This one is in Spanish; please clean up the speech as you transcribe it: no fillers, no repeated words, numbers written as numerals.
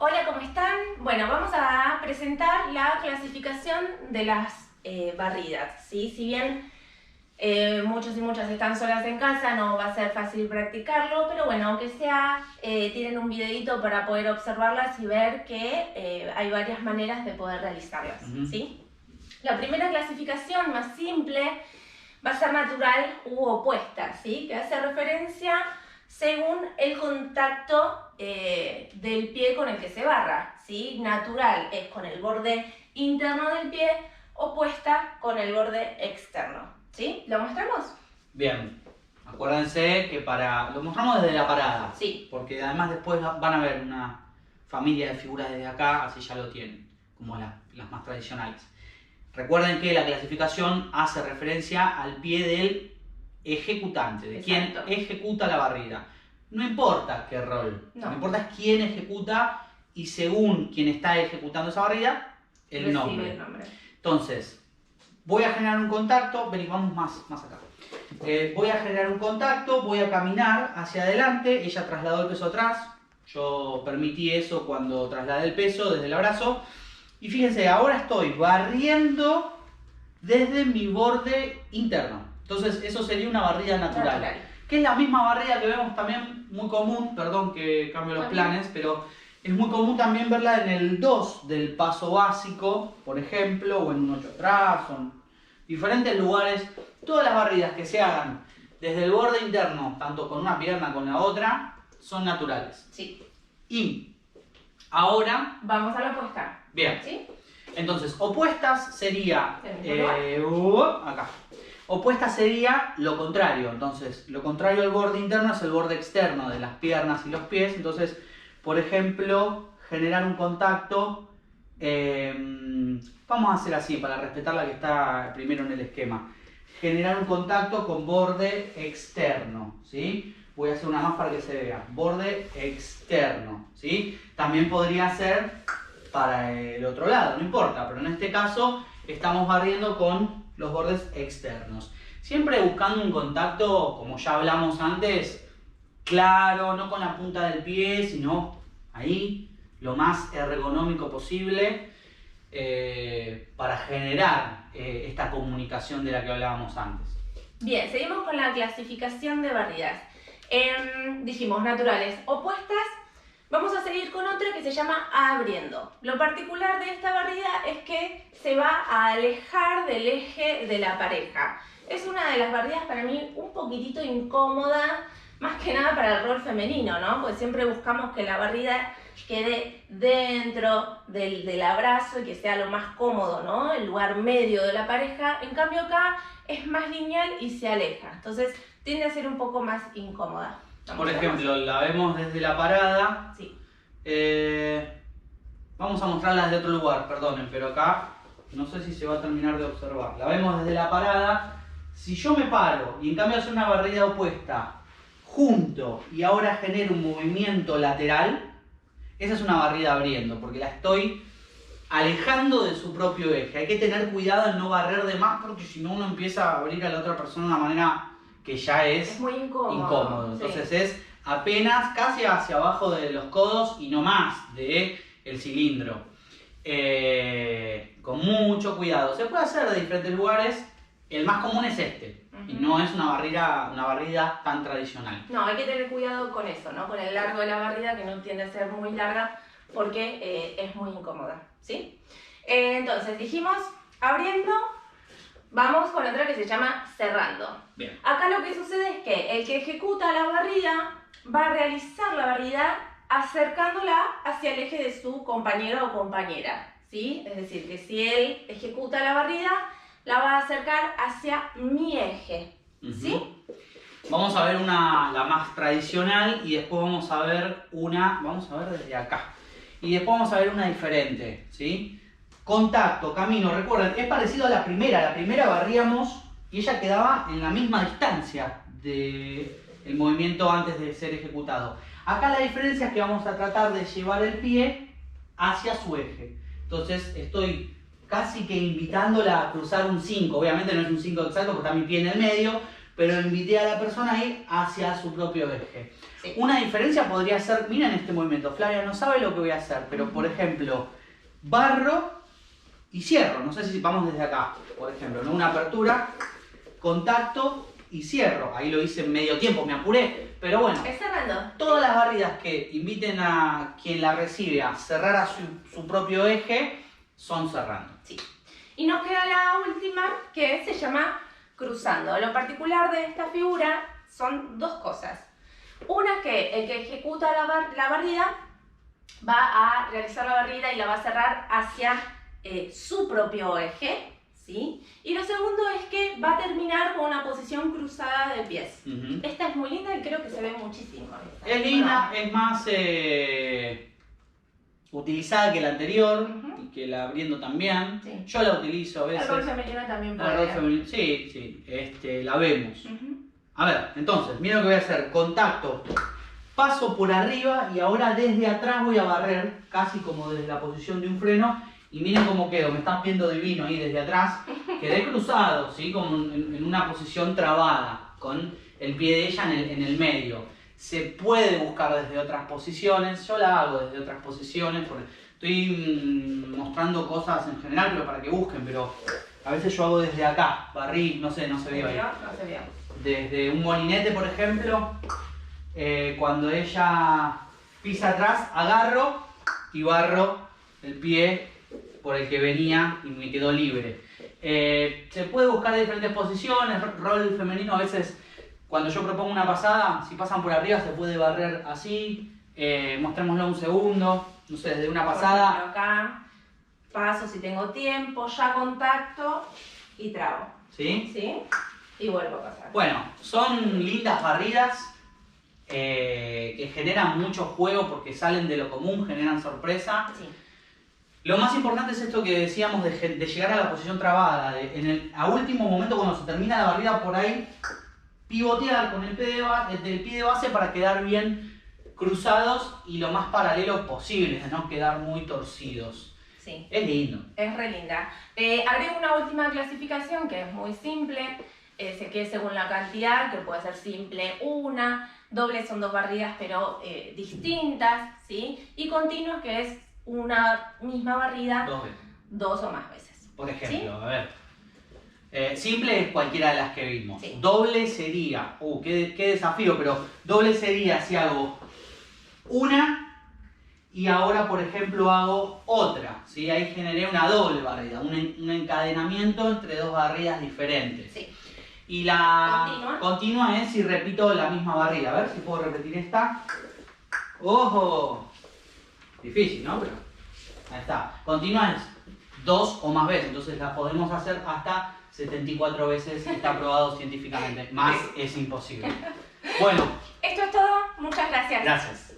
Hola, ¿cómo están? Bueno, vamos a presentar la clasificación de las barridas, ¿sí? Si bien muchos y muchas están solas en casa, no va a ser fácil practicarlo, pero bueno, aunque sea, tienen un videito para poder observarlas y ver que hay varias maneras de poder realizarlas, ¿sí? La primera clasificación, más simple, va a ser natural u opuesta, ¿sí? Que hace referencia según el contacto del pie con el que se barra, ¿sí? Natural es con el borde interno del pie, opuesta con el borde externo, ¿sí? ¿Lo mostramos? Bien, acuérdense que lo mostramos desde la parada, sí, porque además después van a ver una familia de figuras desde acá, así ya lo tienen, como las más tradicionales. Recuerden que la clasificación hace referencia al pie del ejecutante, de quien ejecuta la barrida. No importa qué rol, lo que importa es quién ejecuta y según quien está ejecutando esa barrida, el nombre. Entonces, voy a generar un contacto, vení, vamos más acá. Voy a generar un contacto, voy a caminar hacia adelante, ella trasladó el peso atrás, yo permití eso cuando trasladé el peso desde el abrazo. Y fíjense, ahora estoy barriendo desde mi borde interno. Entonces eso sería una barrida natural. Que es la misma barrida que vemos también muy común, perdón que cambio los planes, pero es muy común también verla en el 2 del paso básico, por ejemplo, o en un 8 atrás, o en diferentes lugares. Todas las barridas que se hagan desde el borde interno, tanto con una pierna como con la otra, son naturales. Sí. Y ahora vamos a la opuesta. Bien. ¿Sí? Entonces, opuestas sería acá. Opuestas sería lo contrario. Entonces, lo contrario al borde interno es el borde externo de las piernas y los pies. Entonces, por ejemplo, generar un contacto. Vamos a hacer así para respetar la que está primero en el esquema. Generar un contacto con borde externo, ¿sí? Voy a hacer una más para que se vea. Borde externo, ¿sí? También podría ser para el otro lado, no importa, pero en este caso estamos barriendo con los bordes externos. Siempre buscando un contacto, como ya hablamos antes, claro, no con la punta del pie, sino ahí, lo más ergonómico posible, para generar esta comunicación de la que hablábamos antes. Bien, seguimos con la clasificación de barridas. Dijimos naturales, opuestas. Vamos a seguir con otra que se llama abriendo. Lo particular de esta barrida es que se va a alejar del eje de la pareja. Es una de las barridas para mí un poquitito incómoda, más que nada para el rol femenino, ¿no? Pues siempre buscamos que la barrida quede dentro del abrazo y que sea lo más cómodo, ¿no? El lugar medio de la pareja. En cambio acá es más lineal y se aleja. Entonces tiende a ser un poco más incómoda. Por ejemplo, la vemos desde la parada. Sí. Vamos a mostrarla desde otro lugar, perdonen, pero acá no sé si se va a terminar de observar. La vemos desde la parada. Si yo me paro y en cambio hacer una barrida opuesta junto y ahora genero un movimiento lateral, esa es una barrida abriendo, porque la estoy alejando de su propio eje. Hay que tener cuidado en no barrer de más, porque si no uno empieza a abrir a la otra persona de una manera que ya es muy incómodo. Entonces sí. Es apenas casi hacia abajo de los codos y no más del cilindro. Con mucho cuidado. Se puede hacer de diferentes lugares. El más común es este. Y no es una barrida tan tradicional. No, hay que tener cuidado con eso, ¿no? Con el largo de la barrida, que no tiende a ser muy larga porque es muy incómoda, ¿sí? Entonces, dijimos abriendo. Vamos con otra que se llama cerrando. Bien. Acá lo que sucede es que el que ejecuta la barrida va a realizar la barrida acercándola hacia el eje de su compañero o compañera, ¿sí? Es decir, que si él ejecuta la barrida, la va a acercar hacia mi eje, ¿sí? Vamos a ver la más tradicional y después vamos a ver desde acá. Y después vamos a ver una diferente, ¿sí? Contacto, camino, recuerden, es parecido a la primera barríamos y ella quedaba en la misma distancia del movimiento antes de ser ejecutado. Acá la diferencia es que vamos a tratar de llevar el pie hacia su eje. Entonces estoy casi que invitándola a cruzar un 5, obviamente no es un 5 exacto porque está mi pie en el medio, pero invité a la persona a ir hacia su propio eje. Sí. Una diferencia podría ser, miren este movimiento, Flavia no sabe lo que voy a hacer, pero por ejemplo, barro y cierro, no sé si vamos desde acá, por ejemplo, ¿no? Una apertura, contacto y cierro. Ahí lo hice en medio tiempo, me apuré, pero bueno. Es cerrando. Todas las barridas que inviten a quien la recibe a cerrar a su propio eje son cerrando. Sí. Y nos queda la última, que se llama cruzando. Lo particular de esta figura son dos cosas. Una es que el que ejecuta la barrida va a realizar la barrida y la va a cerrar hacia su propio eje, ¿sí? Y lo segundo es que va a terminar con una posición cruzada de pies. Esta es muy linda y creo que se ve muchísimo. Es linda, es más utilizada que la anterior y que la abriendo también. Sí. Yo la utilizo a veces. El rol femenino también puede. El rol femenino, sí, la vemos. A ver, entonces, miren lo que voy a hacer. Contacto, paso por arriba y ahora desde atrás voy a barrer, casi como desde la posición de un freno. Y miren cómo quedo, me están viendo divino ahí desde atrás. Quedé cruzado, ¿sí? Como en una posición trabada, con el pie de ella en el medio. Se puede buscar desde otras posiciones, yo la hago desde otras posiciones, porque estoy mostrando cosas en general, pero para que busquen, pero a veces yo hago desde acá, barrí, no sé, no se vio ahí. No se vio. Desde un molinete, por ejemplo, cuando ella pisa atrás, agarro y barro el pie por el que venía y me quedó libre. Se puede buscar diferentes posiciones, rol femenino a veces, cuando yo propongo una pasada, si pasan por arriba se puede barrer así, mostrémoslo un segundo, no sé, desde una pasada. Por ejemplo, acá paso si tengo tiempo, ya contacto y trabo. ¿Sí? ¿Sí? Y vuelvo a pasar. Bueno, son lindas barridas que generan mucho juego porque salen de lo común, generan sorpresa. Sí. Lo más importante es esto que decíamos de llegar a la posición trabada, a último momento cuando se termina la barrida por ahí, pivotear con el pie de base para quedar bien cruzados y lo más paralelo posible, de no quedar muy torcidos. Sí. Es lindo. Es re linda. Agrego una última clasificación que es muy simple, que es según la cantidad, que puede ser simple una, doble son dos barridas pero distintas, ¿sí? Y continuos, que es una misma barrida Dos veces. dos o más veces. Por ejemplo, ¿Sí? a ver. Simple es cualquiera de las que vimos. Sí. Doble sería, qué desafío, pero doble sería si hago una y ahora, por ejemplo, hago otra. ¿Sí? Ahí generé una doble barrida, un encadenamiento entre dos barridas diferentes. Sí. Y la continua es si repito la misma barrida. A ver si puedo repetir esta. ¡Ojo! Difícil, ¿no? Pero ahí está. Continua es dos o más veces, entonces la podemos hacer hasta 74 veces, está probado científicamente. Más es imposible. Bueno. Esto es todo. Muchas gracias. Gracias.